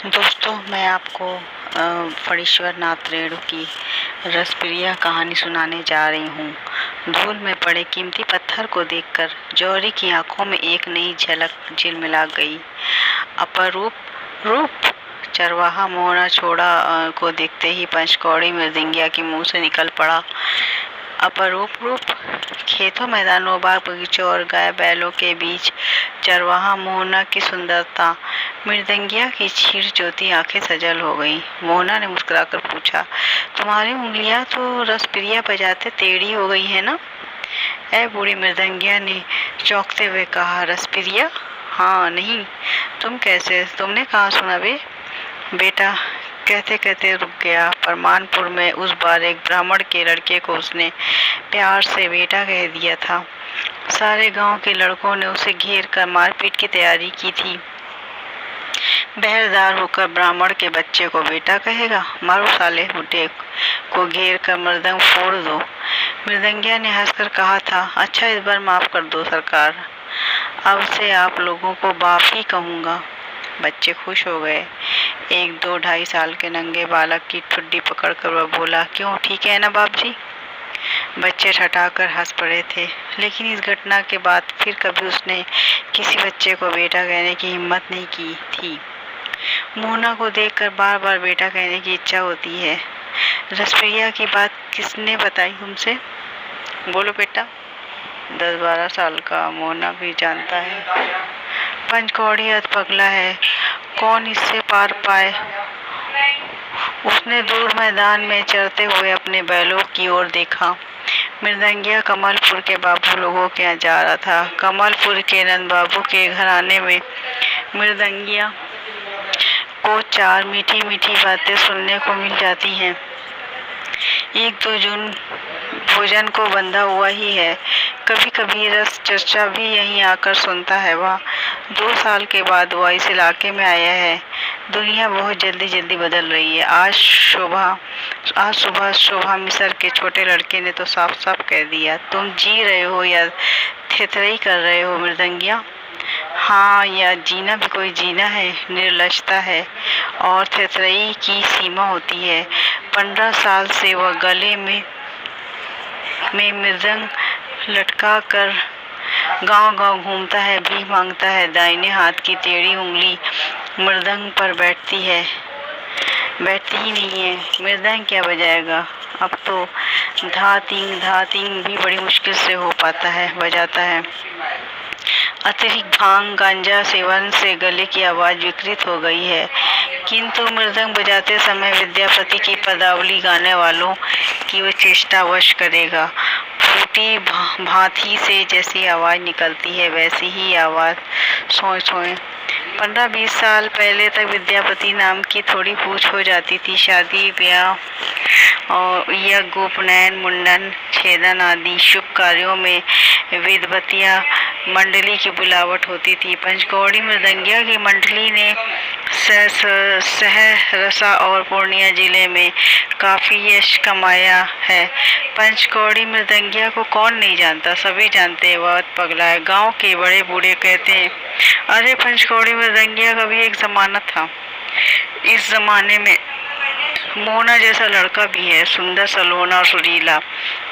दोस्तों, मैं आपको फणीश्वर नाथ रेणु की रसप्रिया कहानी सुनाने जा रही हूँ। धूल में पड़े कीमती पत्थर को देखकर जौहरी की आंखों में एक नई झलक झिलमिला गई। अपरूप रूप चरवाहा मोहना छोड़ा को देखते ही पंचकौड़ी मृदंगिया के मुंह से निकल पड़ा। अपरूप रूप खेतों, मैदानों, बाग बगीचों और गाय बैलों के बीच चरवाहा मोहना की सुंदरता। मृदंगिया की क्षीर ज्योति आंखें सजल हो गई। मोहना ने मुस्कुराकर पूछा, तुम्हारी उंगलियां तो रसप्रिया बजाते टेढ़ी हो गई है ना? ऐ बूढ़ी, मृदंगिया ने चौंकते हुए कहा। रसप्रिया? हाँ, नहीं, तुम कैसे? तुमने कहाँ सुना बे? बेटा कहते कहते रुक गया। परमानपुर में उस बार एक ब्राह्मण के लड़के को उसने प्यार से बेटा कह दिया था। सारे गांव के लड़कों ने उसे घेर कर मारपीट की तैयारी की थी। बहरदार होकर ब्राह्मण के बच्चे को बेटा कहेगा? मारो साले बुड्ढे को घेर कर मृदंग फोड़ दो। मृदंगिया ने हंसकर कहा था, अच्छा, इस बार माफ कर दो सरकार, अब से आप लोगों को बाप ही कहूँगा। बच्चे खुश हो गए। एक 2-2.5 साल के नंगे बालक की ठुड्डी पकड़कर वह बोला, क्यों, ठीक है ना बाप जी? बच्चे ठठाकर हंस पड़े थे, लेकिन इस घटना के बाद फिर कभी उसने किसी बच्चे को बेटा कहने की हिम्मत नहीं की थी। मोहना को देखकर बार बार बेटा कहने की इच्छा होती है। रसप्रिया की बात किसने बताई तुमसे? बोलो बेटा। 10-12 साल का मोहना भी जानता है। पंचकौड़ी अधपगला है, कौन इससे पार पाए? उसने दूर मैदान में चरते हुए अपने बैलों की ओर देखा। मृदंगिया कमलपुर के बाबू लोगों के यहाँ जा रहा था। कमलपुर के नंद बाबू के घराने में मृदंगिया को 4 मीठी मीठी बातें सुनने को मिल जाती हैं। 1-2 जून भोजन को बंधा हुआ ही है। कभी कभी रस चर्चा भी यहीं आकर सुनता है। वह 2 साल के बाद वह इस इलाके में आया है। दुनिया बहुत जल्दी जल्दी बदल रही है। आज सुबह शोभा मिसर के छोटे लड़के ने तो साफ साफ कह दिया, तुम जी रहे हो या थेथरई कर रहे हो मृदंगिया? हाँ, या जीना भी कोई जीना है, निर्लजता है और थेथरई की सीमा होती है। 15 साल से वह गले में मृदंग लटका कर गांव गांव घूमता है, भीख मांगता है। दाहिने हाथ की टेढ़ी उंगली मृदंग पर बैठती ही नहीं है। मृदंग क्या बजाएगा? अब तो धातिंग भी बड़ी मुश्किल से बजाता है। अतिरिक्त भांग गांजा सेवन से गले की आवाज विकृत हो गई है, किंतु मृदंग बजाते समय विद्यापति की पदावली गाने वालों की वह चेष्टा वश करेगा। फूटी भांति से जैसी आवाज निकलती है, वैसी ही आवाज सोए सोए। 15-20 साल पहले तक विद्यापति नाम की थोड़ी पूछ हो जाती थी। शादी ब्याह और यज्ञ, उपनयन, मुंडन, छेदन आदि शुभ कार्यों में विद्वतिया मंडली की बुलावट होती थी। पंचकौड़ी मृदंगिया की मंडली ने सहरसा और पूर्णिया जिले में काफी यश कमाया है। पंचकौड़ी मृदंगिया को कौन नहीं जानता? सभी जानते हैं, वह पगला है। गांव के बड़े बूढ़े कहते हैं, अरे पंचकौड़ी मृदंगिया का भी एक जमाना था। इस जमाने में मोहना जैसा लड़का भी है, सुंदर, सलोना और सुरीला।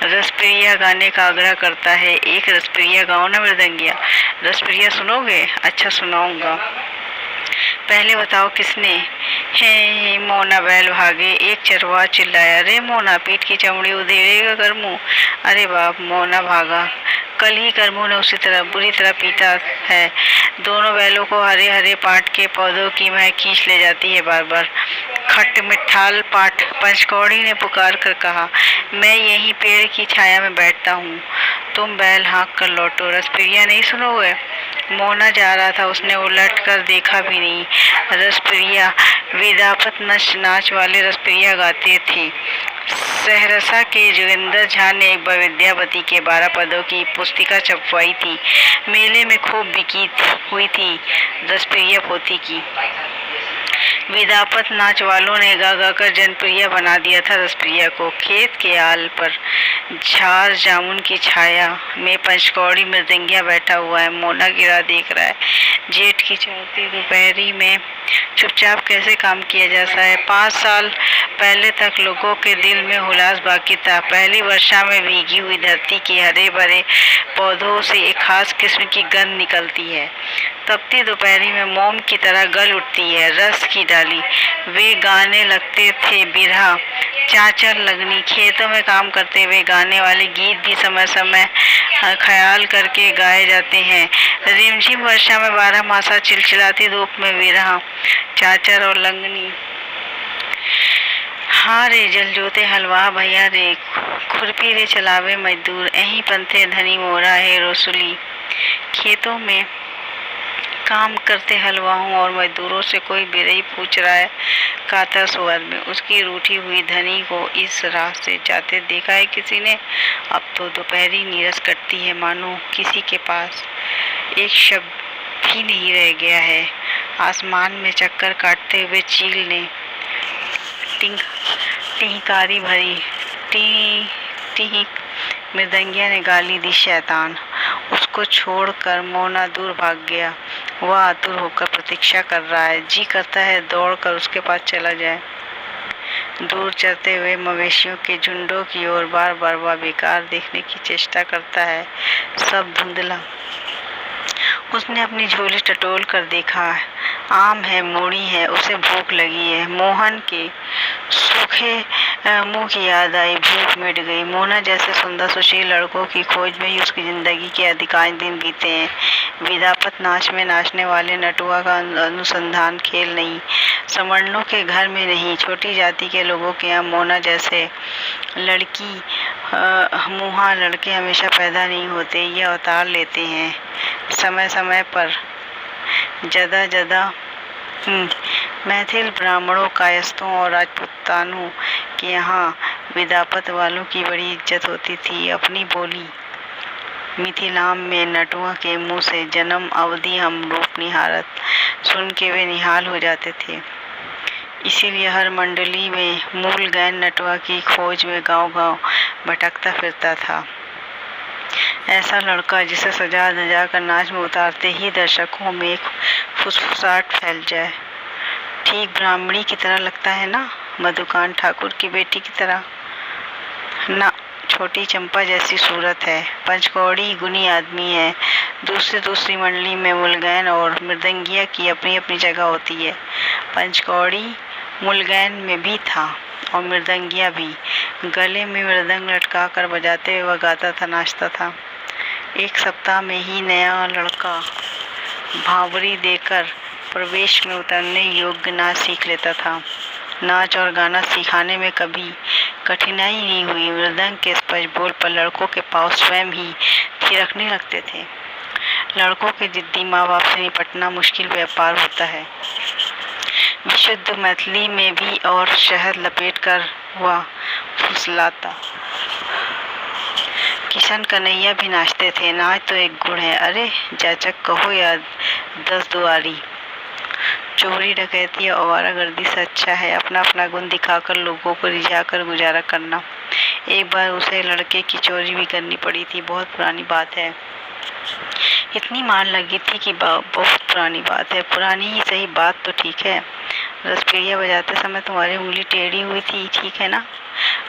रसप्रिया गाने का आग्रह करता है। एक रसप्रिया गाओ ना मृदंगिया। रसप्रिया सुनोगे? अच्छा, सुनाऊंगा। पहले बताओ किसने? हे मोहना, बैल भागे। एक चरवाहा चिल्लाया, अरे मोहना, पीठ की चमड़ी उधेड़ेगा करमू। अरे बाप, मोहना भागा। कल ही करमू ने उसी तरह बुरी तरह पीटा है। दोनों बैलों को हरे हरे पाट के पौधों की महक खींच ले जाती है बार बार। खट मिठाल पाठ। पंचकौड़ी ने पुकार कर कहा, मैं यहीं पेड़ की छाया में बैठता हूँ, तुम बैल हाँक कर लौटो। रसप्रिया नहीं सुनोगे? मोहना जा रहा था, उसने उलट कर देखा भी नहीं। रसप्रिया विदापत नाच वाले रसप्रिया गाती थी। सहरसा के जोगिंदर झा ने एक बार विद्यापति के 12 पदों की पुस्तिका छपवाई थी। मेले में खूब बिकी हुई थी रसप्रिया पोथी की। विदापत नाच वालों ने गा गा कर जनप्रिय बना दिया था रसप्रिया को। खेत के आल पर झार जामुन की छाया में पंचकौड़ी मृदंगिया बैठा हुआ है। मोना गिरा देख रहा है। जेठ की चढ़ती दोपहरी में चुपचाप कैसे काम किया जाता है। 5 साल पहले तक लोगों के दिल में हुलास बाकी था। पहली वर्षा में भीगी हुई धरती के हरे भरे पौधों से एक खास किस्म की गंध निकलती है। तपती दोपहरी में मोम की तरह गल उठती है रस की डाली। वे गाने लगते थे बिरहा चाचर लगनी। खेतों में काम करते हुए गाने वाले गीत भी समय समय ख्याल करके गाए जाते हैं। रिमझिम वर्षा में 12 मासा चिलचिलाती धूप में बिरहा चाचर और लगनी। हाँ रे जल जोते हलवा भैया रे, खुरपी रे चलावे मजदूर, यहीं पंथे धनी मोरा है रसुली। खेतों में काम करते हलवाओं और मजदूरों से कोई बिरही पूछ रहा है कातर स्वर में। उसकी रूठी हुई धनी को इस राह से जाते देखा है किसी ने? अब तो दोपहरी नीरस कटती है, मानो किसी के पास एक शब्द भी नहीं रह गया है। आसमान में चक्कर काटते हुए चील ने टिहकारी भरी। टिह मृदंगिया ने गाली दी शैतान। उसको छोड़कर मोना दूर भाग गया। वह आतुर होकर प्रतीक्षा कर रहा है। जी करता है दौड़कर उसके पास चला जाए। दूर चलते हुए मवेशियों के झुंडों की ओर बार बार वह बेकार देखने की चेष्टा करता है। सब धुंधला। उसने अपनी झोली टटोल कर देखा। आम है, मूढ़ी है, उसे भूख लगी है। मोहन के सूखे मुंह की याद आई। भूख मिट गई। मोना जैसे सुंदर सुशील लड़कों की खोज में ही उसकी जिंदगी के अधिकांश दिन बीते हैं। विदापत नाच में नाचने वाले नटुआ का अनुसंधान खेल नहीं, समर्णों के घर में नहीं, छोटी जाति के लोगों के यहाँ मोना जैसे लड़की मुहा लड़के हमेशा पैदा नहीं होते। ये अवतार लेते हैं समय समय पर। जदा मैथिल ब्राह्मणों, कायस्थों और राजपूतानों के यहाँ विदापत वालों की बड़ी इज्जत होती थी। अपनी बोली मिथिलाम में नटुआ के मुंह से जन्म अवधि हम रूप निहारत सुन के वे निहाल हो जाते थे। इसीलिए हर मंडली में मूल गैन नटुआ की खोज में गांव-गांव भटकता फिरता था। ऐसा लड़का जिसे सजा धजा कर नाच में उतारते ही दर्शकों में एक फुसफुसाहट फैल जाए। ठीक ब्राह्मणी की तरह लगता है ना? मधुकांत ठाकुर की बेटी की तरह ना, छोटी चंपा जैसी सूरत है। पंचकौड़ी गुनी आदमी है। दूसरी मंडली में मुलगैन और मृदंगिया की अपनी अपनी जगह होती है। पंचकौड़ी मुलगैन में भी था और मृदंगिया भी। गले में मृदंग लटका कर बजाते हुए वह गाता था, नाचता था। एक सप्ताह में ही नया लड़का भावरी देकर प्रवेश में उतरने योग्य नाच सीख लेता था। नाच और गाना सिखाने में कभी कठिनाई नहीं हुई। मृदंग के स्पष्ट बोल पर लड़कों के पाँव स्वयं ही थिरकने लगते थे। लड़कों के जिद्दी माँ बाप से निपटना मुश्किल व्यापार होता है। विशुद्ध मैथिली में भी और शहद लपेट कर वह फुसलाता। किशन कन्हैया भी नाचते थे। नाच तो एक गुण है। अरे जाचक कहो या 10 दुआरी। चोरी डकैती और आवारागर्दी से अच्छा है अपना अपना गुण दिखाकर लोगों को रिझाकर गुजारा करना। एक बार उसे लड़के की चोरी भी करनी पड़ी थी। बहुत पुरानी बात है। इतनी मार लगी थी कि बहुत पुरानी बात है। पुरानी ही सही, बात तो ठीक है। रसप्रिया बजाते समय तुम्हारी उंगली टेढ़ी हुई थी, ठीक है ना?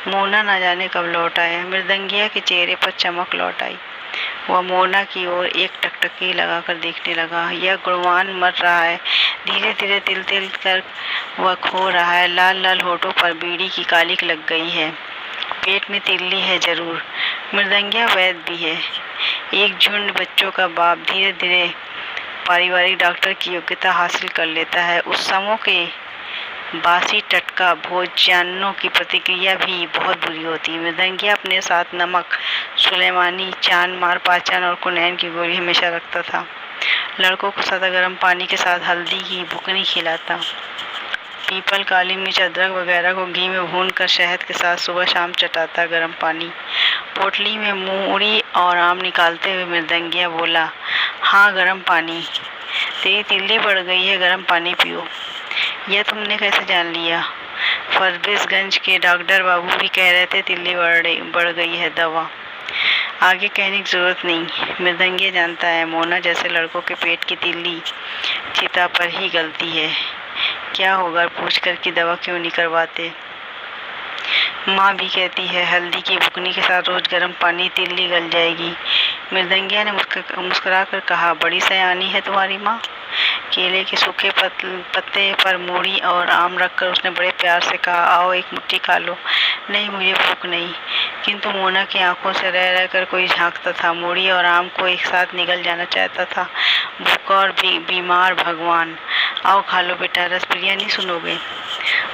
मोना ना जाने कब लौट आया। मृदंगिया के चेहरे पर चमक लौट आई। वह मोना की ओर एक टकटकी लगाकर देखने लगा। यह गुणवान मर रहा है। धीरे धीरे तिल तिल कर वह खो रहा है। लाल लाल होठों पर बीड़ी की कालिक लग गई है। पेट में तिल्ली है जरूर। मृदंगिया वैद भी है। एक झुंड बच्चों का बाप धीरे धीरे पारिवारिक डॉक्टर की योग्यता हासिल कर लेता है। उस समूह के बासी टटका भोजन्नों की प्रतिक्रिया भी बहुत बुरी होती है। मृदंगिया अपने साथ नमक, सुलेमानी, चांद मार, पाचन और कुनैन की गोली हमेशा रखता था। लड़कों को सदा गर्म पानी के साथ हल्दी की बुकनी खिलाता। पीपल, काली मिर्च, अदरक वगैरह को घी में भूनकर शहद के साथ सुबह शाम चटाता गर्म पानी। पोटली में मूढ़ी और आम निकालते हुए मृदंगिया बोला, हाँ गर्म पानी। तेरी तिल्ली बढ़ गई है, गर्म पानी पियो। यह तुमने कैसे जान लिया? फरबिसगंज के डॉक्टर बाबू भी कह रहे थे तिल्ली बढ़ गई है, दवा। आगे कहने की जरूरत नहीं, मृदंगिया जानता है। मोना जैसे लड़कों के पेट की तिल्ली चिता पर ही गलती है। क्या होगा पूछ कर कि दवा क्यों नहीं करवाते? माँ भी कहती है हल्दी की बुकनी के साथ रोज गर्म पानी, तिल्ली गल जाएगी। मृदंगिया ने मुस्कुरा कर कहा, बड़ी सयानी है तुम्हारी माँ। केले के सूखे पत्ते पर मूढ़ी और आम रखकर उसने बड़े प्यार से कहा, आओ एक मुट्ठी खा लो। नहीं, मुझे भूख नहीं। किंतु मोना की आंखों से रह रहकर कोई झांकता था। मूढ़ी और आम को एक साथ निगल जाना चाहता था। भूखा और बीमार भगवान। आओ खा लो बेटा, रसप्रिया नहीं सुनोगे?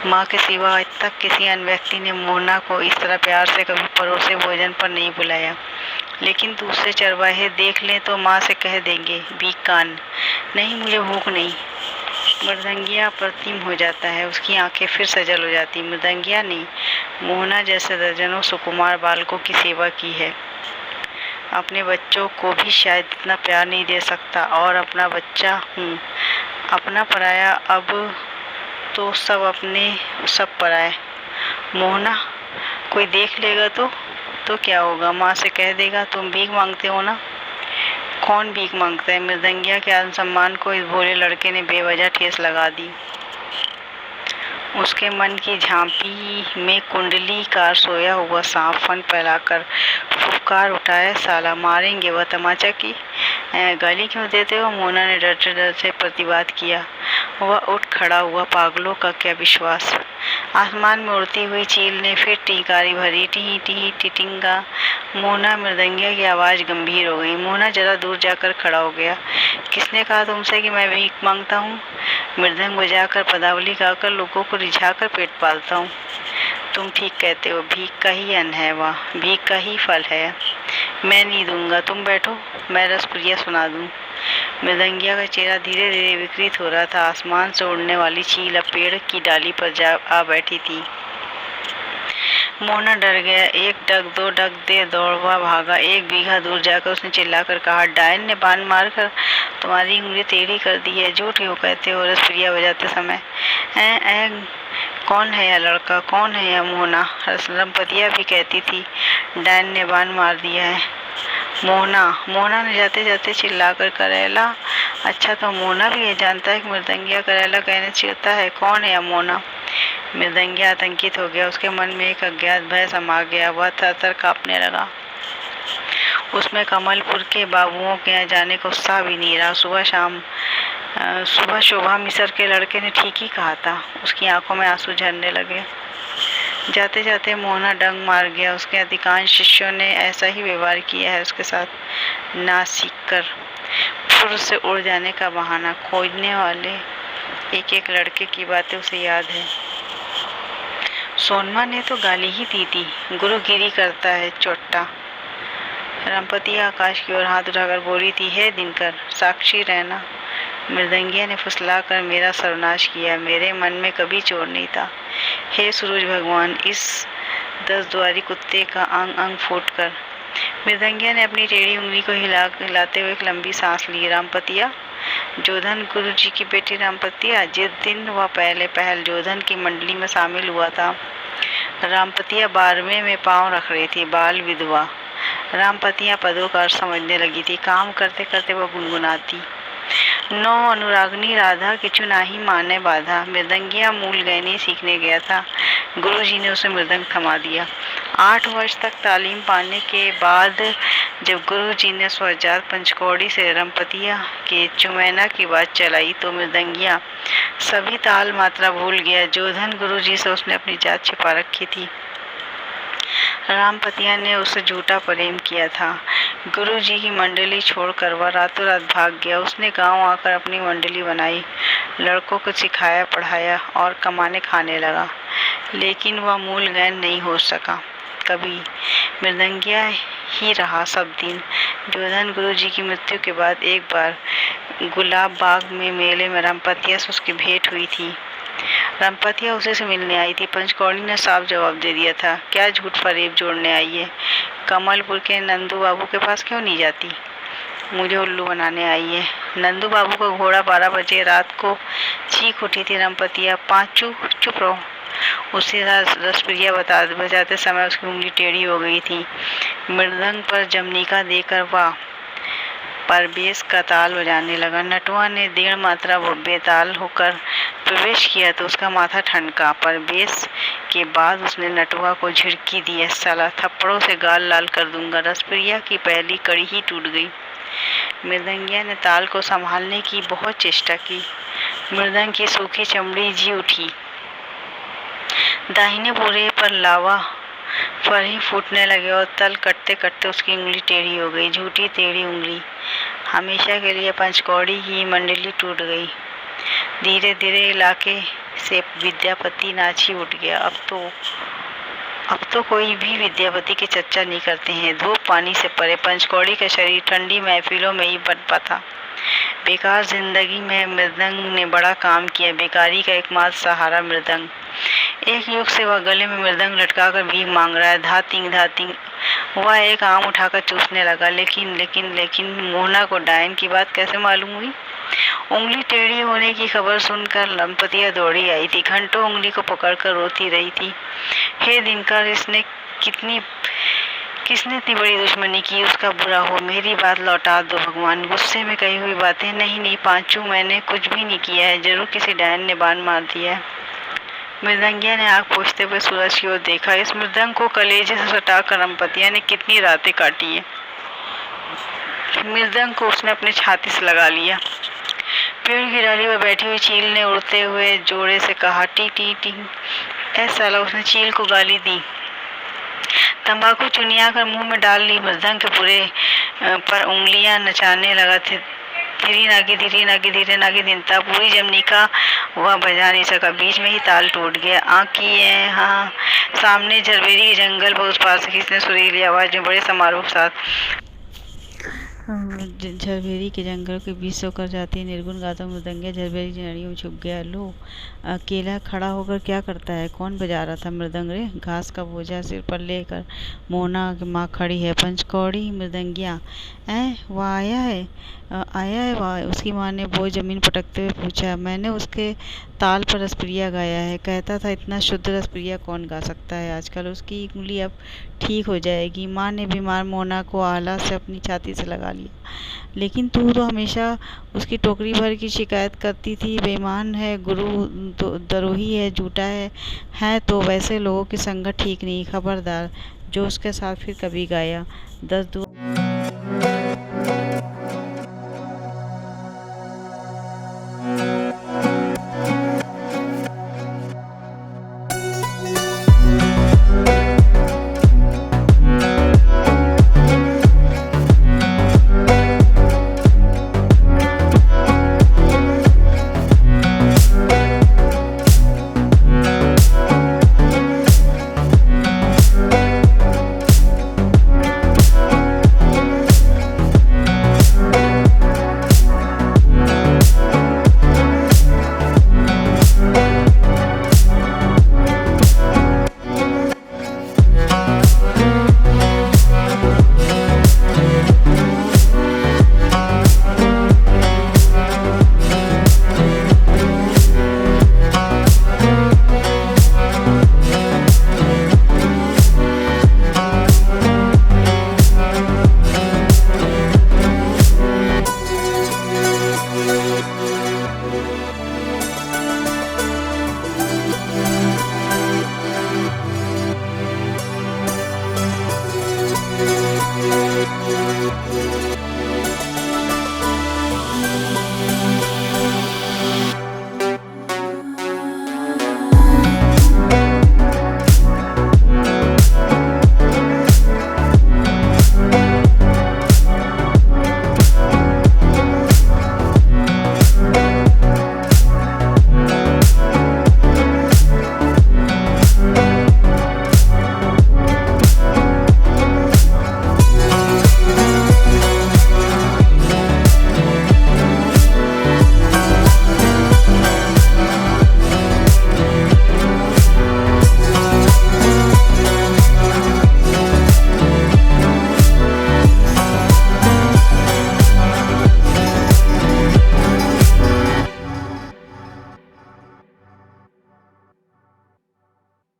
माँ के सिवा आज तक किसी अन्य व्यक्ति ने मोना को इस तरह प्यार से कभी परोसे भोजन पर नहीं बुलाया। लेकिन दूसरे चरवाहे देख लें तो माँ से कह देंगे, बीक कान। नहीं, मुझे भूख नहीं। मृदंगिया अप्रतिम हो जाता है। उसकी आंखें फिर सजल हो जाती। मृदंगिया ने मोहना जैसे दर्जनों सुकुमार बालकों की सेवा की है। अपने बच्चों को भी शायद इतना प्यार नहीं दे सकता। और अपना बच्चा हूँ, अपना पराया। अब तो सब अपने सब पराए। मोहना, कोई देख लेगा तो क्या होगा? माँ से कह देगा तुम भीख मांगते हो ना। कौन भीख मांगता है? मृदंगिया के आत्मसम्मान को इस भोले लड़के ने बेवजह ठेस लगा दी। उसके मन की झांपी में कुंडली कार सोया हुआ सांप फन फैलाकर फुफकार उठाए, साला मारेंगे। वह तमाचा की गाली क्यों देते हो? मोना ने डर से प्रतिवाद किया। वह उठ खड़ा हुआ। पागलों का क्या विश्वास। आसमान में उड़ती हुई चील ने फिर टीकारी भरी, टी टी टिटिंगा। मोना, मृदंगिया की आवाज़ गंभीर हो गई। मोना जरा दूर जाकर खड़ा हो गया। किसने कहा तुमसे कि मैं भीख मांगता हूँ? मृदंग बजाकर, पदावली गाकर लोगों को रिझाकर पेट पालता हूँ। तुम ठीक कहते हो। भीख का ही अन्न है वह, भीख का ही फल है। मैं नहीं दूंगा। तुम बैठो, मैं रसप्रिया सुना दूँ। मृदंगिया का चेहरा धीरे धीरे विकृत हो रहा था। आसमान से उड़ने वाली चील अब पेड़ की डाली पर जा आ बैठी थी। मोना डर गया। एक डग, दो डग दे दौड़वा भागा। एक बीघा दूर जाकर उसने चिल्लाकर कहा, डायन ने बाण मारकर तुम्हारी उंगली टेढ़ी कर दी है। झूठ क्यों कहते हो? रसप्रिया बजाते समय कौन है यह लड़का? कौन है यह मोना? रंपतिया भी कहती थी डायन ने बाण मार दिया है। मोना ने जाते जाते चिल्लाकर, करेला। अच्छा, तो मोना भी ये जानता है कि मृदंगिया करेला कहने चिढ़ता है। कौन है यह मोना? मृदंगिया आतंकित हो गया। उसके मन में एक अज्ञात भय समा गया। वह थरथर कांपने लगा। उसमें कमलपुर के बाबुओं के यहाँ जाने का उत्साह भी नहीं रहा। सुबह शोभा मिसर के लड़के ने ठीक ही कहा था। उसकी आंखों में आंसू झरने लगे। जाते जाते मोहना डंग मार गया। उसके अधिकांश शिष्यों ने ऐसा ही व्यवहार किया है उसके साथ। ना सीख कर फुर से उड़ जाने का बहाना खोजने वाले एक एक लड़के की बातें उसे याद है। सोनमा ने तो गाली ही दी थी, गुरुगिरी करता है चोट्टा। रंपति आकाश की ओर हाथ उठाकर बोली थी, हे दिनकर, साक्षी रहना। मृदंगिया ने फुसलाकर मेरा सर्वनाश किया। मेरे मन में कभी चोर नहीं था। हे सूरज भगवान, इस 10 द्वारी कुत्ते का अंग अंग फूट कर। मृदंगिया ने अपनी टेढ़ी उंगली को हिलाते हुए एक लंबी सांस ली। रामपतिया, जोधन गुरु जी की बेटी रामपतिया। जिस दिन वह पहल जोधन की मंडली में शामिल हुआ था, रामपतिया 12वें में पांव रख रही थी। बाल विधवा रामपतिया पदों का अर्थ समझने लगी थी। काम करते करते वह गुनगुनाती, नो अनुरागनी राधा किचु नाही माने बाधा। मृदंगिया मूल गैनी सीखने गया था। गुरुजी ने उसे मृदंग थमा दिया। 8 वर्ष तक तालीम पाने के बाद जब गुरुजी ने स्वजात पंचकौड़ी से रंपतिया के चुमैना की बात चलाई तो मृदंगिया सभी ताल मात्रा भूल गया। जोधन गुरुजी से उसने अपनी जात छिपा रखी थी। रामपतिया ने उससे झूठा प्रेम किया था। गुरुजी की मंडली छोड़कर वह रातों रात भाग गया। उसने गांव आकर अपनी मंडली बनाई, लड़कों को सिखाया पढ़ाया और कमाने खाने लगा। लेकिन वह मूल गैन नहीं हो सका कभी। मृदंगिया ही रहा सब दिन। जोधन गुरुजी की मृत्यु के बाद एक बार गुलाब बाग में मेले में रामपतिया से उसकी भेंट हुई थी। रामपतिया उसे से मिलने आई थी। पंचकौड़ी ने साफ जवाब दे दिया था, क्या झूठ फरेब जोड़ने आई है? कमलपुर के नंदू बाबू के पास क्यों नहीं जाती? मुझे उल्लू बनाने आई है। नंदू बाबू का घोड़ा 12 बजे रात को चीख उठी थी। रमपतिया, पांचू चुप रहो। उसी रात रसप्रिया बजाते समय उसकी उंगली टेढ़ी हो गई थी। मृदंग पर जमनीका देकर वह परवेश का ताल बजाने लगा। नटुआ ने 1.5 मात्रा बेताल होकर प्रवेश किया तो उसका माथा ठनका। परवेश के बाद उसने नटुआ को झिड़की दी, साला थप्पड़ों से गाल लाल कर दूंगा। रसप्रिया की पहली कड़ी ही टूट गई। मृदंगिया ने ताल को संभालने की बहुत चेष्टा की। मृदंग की सूखी चमड़ी जी उठी। दाहिने पूरे पर लावा पर ही फूटने लगे और तल कटते कटते उसकी उंगली टेढ़ी हो गई। झूठी टेढ़ी उंगली। हमेशा के लिए पंचकौड़ी की मंडली टूट गई। धीरे धीरे इलाके से विद्यापति नाची उठ गया। अब तो कोई भी विद्यापति की चर्चा नहीं करते हैं। धूप पानी से परे पंचकौड़ी का शरीर ठंडी महफिलों में ही बंटा था। बेकार जिंदगी में मृदंग ने बड़ा काम किया। बेकारी का एकमात्र सहारा मृदंग। एक युग से वह गले में मृदंग लटकाकर भीख मांग रहा है। धातिंग धातिंग। वह एक आम उठाकर चूसने लगा। लेकिन मोहना को डायन की बात कैसे मालूम हुई? उंगली टेढ़ी होने की खबर सुनकर रमपतिया दौड़ी आई थी। घंटों उंगली को पकड़कर रोती रही थी। हे दिनकर, किसने इतनी बड़ी दुश्मनी की? उसका बुरा हो। मेरी बात लौटा दो भगवान। गुस्से में कही हुई बातें। नहीं पांचू, मैंने कुछ भी नहीं किया है। जरूर किसी डायन ने बाण मार दिया है। मृदंगिया ने आँख पोंछते हुए सूरज की ओर देखा। इस मृदंग को कलेजे से सटाकर रमपतिया ने कितनी रातें काटी है। मृदंग को उसने अपने छाती से लगा लिया। पेड़ की डाली पर बैठी हुई चील ने उड़ते हुए जोरे से कहा, टी टी टी। ऐसा साला, उसने चील को गाली दी। तंबाकू चुनिया कर मुंह में डाल ली। मृदंग के पूरे पर उंगलियां नचाने लगा थे। धीरे नागी दिनता। पूरी जमनीका वह बजा नहीं सका। बीच में ही ताल टूट गया। आँखी है हाँ। सामने झरबेरी के जंगल पर उस पार से किसने सुरीली आवाज में बड़े समारोह के साथ झरबेरी के जंगल के बीच से होकर जाती निर्गुण गाता मृदंगिया झरबेरी झाड़ियों में छुप गया। लो, अकेला खड़ा होकर क्या करता है? कौन बजा रहा था मृदंग रे? घास का बोझा सिर पर लेकर मोना की माँ खड़ी है। पंचकौड़ी मृदंगिया, वह आया है? वाह। उसकी माँ ने बोझ जमीन पटकते हुए पूछा। मैंने उसके ताल पर रसप्रिया गाया है। कहता था इतना शुद्ध रसप्रिया कौन गा सकता है? आजकल उसकी उंगली अब ठीक हो जाएगी। माँ ने बीमार मोना को आला से अपनी छाती से लगा लिया। लेकिन तू तो हमेशा उसकी टोकरी भर की शिकायत करती थी। बेईमान है, गुरु द्रोही है, झूठा है तो वैसे लोगों की संगत ठीक नहीं। खबरदार जो उसके साथ फिर कभी गाया 10 दो